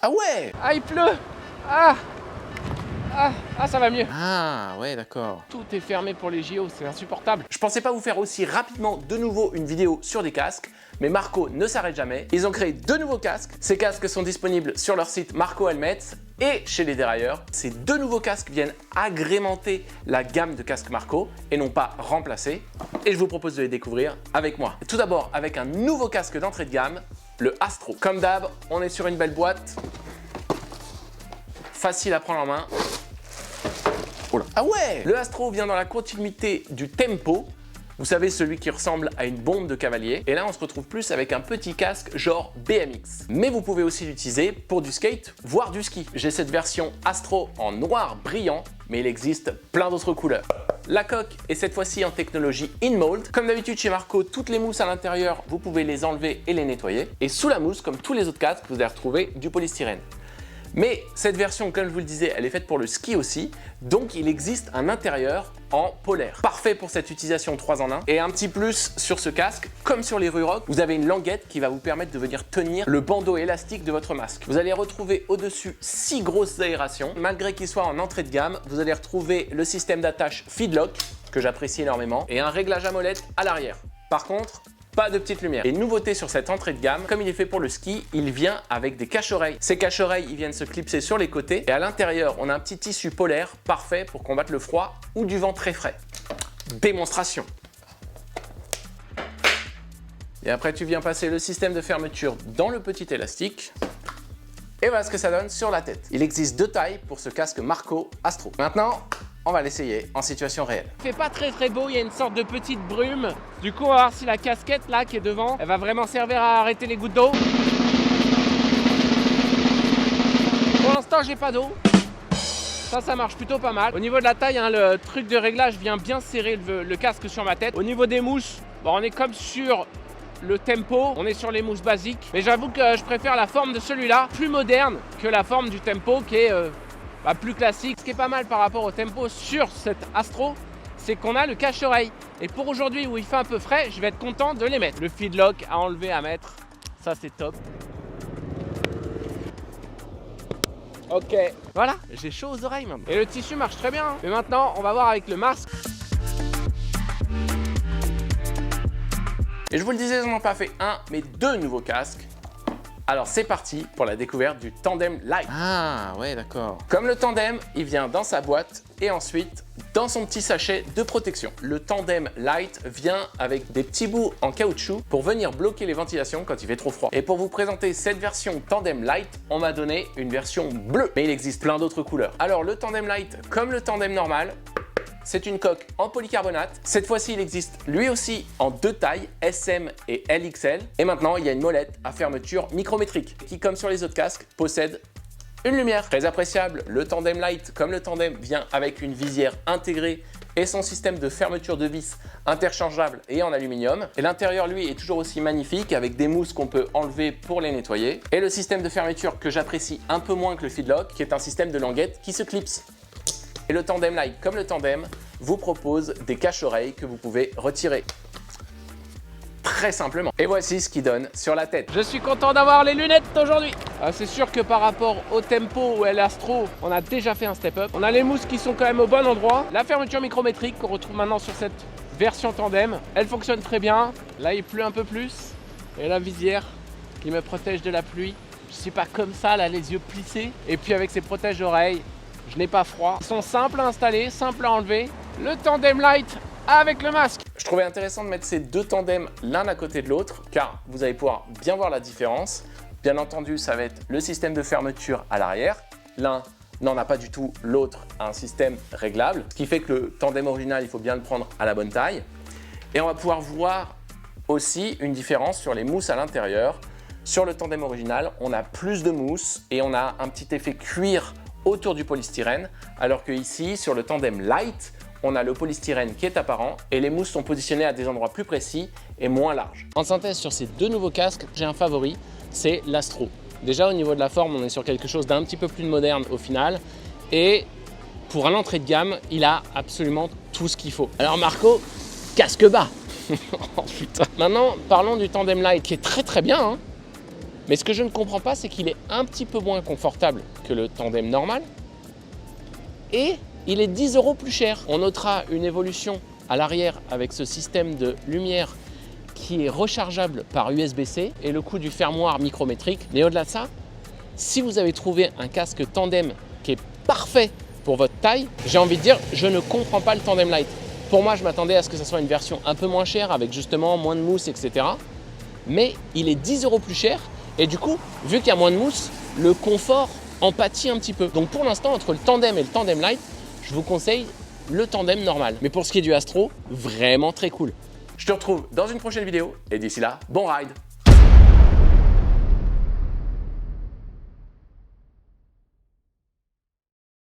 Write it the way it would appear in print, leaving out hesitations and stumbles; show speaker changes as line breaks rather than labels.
Ah ouais!
Ah, il pleut. Ça va mieux.
Ah ouais, d'accord.
Tout est fermé pour les JO, c'est insupportable.
Je pensais pas vous faire aussi rapidement de nouveau une vidéo sur des casques, mais Marco ne s'arrête jamais. Ils ont créé 2 nouveaux casques. Ces casques sont disponibles sur leur site Marco Helmets et chez les dérailleurs. Ces 2 nouveaux casques viennent agrémenter la gamme de casques Marco et non pas remplacer. Et je vous propose de les découvrir avec moi. Tout d'abord avec un nouveau casque d'entrée de gamme, le Astro. Comme d'hab, on est sur une belle boîte. Facile à prendre en main. Oh là. Ah ouais! Le Astro vient dans la continuité du Tempo. Vous savez, celui qui ressemble à une bombe de cavalier. Et là, on se retrouve plus avec un petit casque genre BMX. Mais vous pouvez aussi l'utiliser pour du skate, voire du ski. J'ai cette version Astro en noir brillant, mais il existe plein d'autres couleurs. La coque est cette fois-ci en technologie InMold. Comme d'habitude chez Marco, toutes les mousses à l'intérieur, vous pouvez les enlever et les nettoyer. Et sous la mousse, comme tous les autres casques, vous allez retrouver du polystyrène. Mais cette version, comme je vous le disais, elle est faite pour le ski aussi, donc il existe un intérieur en polaire. Parfait pour cette utilisation 3 en 1. Et un petit plus sur ce casque, comme sur les Ruroc, vous avez une languette qui va vous permettre de venir tenir le bandeau élastique de votre masque. Vous allez retrouver au-dessus 6 grosses aérations. Malgré qu'il soit en entrée de gamme, vous allez retrouver le système d'attache Feedlock, que j'apprécie énormément, et un réglage à molette à l'arrière. Par contre, pas de petite lumière. Et nouveauté sur cette entrée de gamme, comme il est fait pour le ski, il vient avec des cache-oreilles. Ces cache-oreilles, ils viennent se clipser sur les côtés et à l'intérieur, on a un petit tissu polaire parfait pour combattre le froid ou du vent très frais. Démonstration. Et après, tu viens passer le système de fermeture dans le petit élastique. Et voilà ce que ça donne sur la tête. Il existe 2 tailles pour ce casque Marco Astro. Maintenant, on va l'essayer en situation réelle.
Il fait pas très beau, il y a une sorte de petite brume. Du coup, on va voir si la casquette là qui est devant, elle va vraiment servir à arrêter les gouttes d'eau. Pour l'instant, j'ai pas d'eau. Ça marche plutôt pas mal. Au niveau de la taille, hein, le truc de réglage vient bien serrer le casque sur ma tête. Au niveau des mousses, bon, on est comme sur le Tempo, on est sur les mousses basiques. Mais j'avoue que je préfère la forme de celui-là, plus moderne que la forme du Tempo qui est plus classique. Ce qui est pas mal par rapport au Tempo sur cette Astro, c'est qu'on a le cache-oreille. Et pour aujourd'hui où il fait un peu frais, je vais être content de les mettre. Le Feedlock à enlever, à mettre, ça c'est top. Ok, voilà, j'ai chaud aux oreilles maintenant. Et le tissu marche très bien, hein. Mais maintenant, on va voir avec le masque.
Et je vous le disais, ils n'en ont pas fait un, mais 2 nouveaux casques. Alors c'est parti pour la découverte du Tandem Light. Ah ouais, d'accord. Comme le Tandem, il vient dans sa boîte et ensuite dans son petit sachet de protection. Le Tandem Light vient avec des petits bouts en caoutchouc pour venir bloquer les ventilations quand il fait trop froid. Et pour vous présenter cette version Tandem Light, on m'a donné une version bleue, mais il existe plein d'autres couleurs. Alors le Tandem Light, comme le Tandem normal, c'est une coque en polycarbonate. Cette fois-ci, il existe lui aussi en 2 tailles, SM et LXL. Et maintenant, il y a une molette à fermeture micrométrique qui, comme sur les autres casques, possède une lumière. Très appréciable, le Tandem Light, comme le Tandem, vient avec une visière intégrée et son système de fermeture de vis interchangeable et en aluminium. Et l'intérieur, lui, est toujours aussi magnifique avec des mousses qu'on peut enlever pour les nettoyer. Et le système de fermeture que j'apprécie un peu moins que le Feedlock, qui est un système de languette qui se clipse. Et le Tandem Light, comme le Tandem, vous propose des cache-oreilles que vous pouvez retirer très simplement. Et voici ce qu'il donne sur la tête.
Je suis content d'avoir les lunettes aujourd'hui. C'est sûr que par rapport au Tempo ou à l'Astro, on a déjà fait un step-up. On a les mousses qui sont quand même au bon endroit. La fermeture micrométrique qu'on retrouve maintenant sur cette version Tandem, elle fonctionne très bien. Là, il pleut un peu plus. Et la visière qui me protège de la pluie. Je suis pas comme ça, là, les yeux plissés. Et puis avec ces protèges-oreilles, je n'ai pas froid. Ils sont simples à installer, simples à enlever. Le Tandem Light avec le masque.
Je trouvais intéressant de mettre ces 2 tandems l'un à côté de l'autre car vous allez pouvoir bien voir la différence. Bien entendu, ça va être le système de fermeture à l'arrière. L'un n'en a pas du tout, l'autre a un système réglable. Ce qui fait que le tandem original, il faut bien le prendre à la bonne taille. Et on va pouvoir voir aussi une différence sur les mousses à l'intérieur. Sur le tandem original, on a plus de mousse et on a un petit effet cuir autour du polystyrène, alors que ici, sur le Tandem Light, on a le polystyrène qui est apparent et les mousses sont positionnées à des endroits plus précis et moins larges. En synthèse, sur ces 2 nouveaux casques, j'ai un favori, c'est l'Astro. Déjà, au niveau de la forme, on est sur quelque chose d'un petit peu plus moderne au final. Et pour l'entrée de gamme, il a absolument tout ce qu'il faut. Alors Marco, casque bas. Oh putain. Maintenant, parlons du Tandem Light qui est très bien, hein.
Mais ce que je ne comprends pas, c'est qu'il est un petit peu moins confortable que le tandem normal et il est 10 € plus cher. On notera une évolution à l'arrière avec ce système de lumière qui est rechargeable par USB-C et le coût du fermoir micrométrique. Mais au-delà de ça, si vous avez trouvé un casque tandem qui est parfait pour votre taille, j'ai envie de dire, je ne comprends pas le Tandem Lite. Pour moi, je m'attendais à ce que ce soit une version un peu moins chère avec justement moins de mousse, etc. Mais il est 10 € plus cher et du coup, vu qu'il y a moins de mousse, le confort en pâtit un petit peu. Donc pour l'instant, entre le Tandem et le Tandem Lite, je vous conseille le Tandem normal. Mais pour ce qui est du Astro, vraiment très cool.
Je te retrouve dans une prochaine vidéo et d'ici là, bon ride!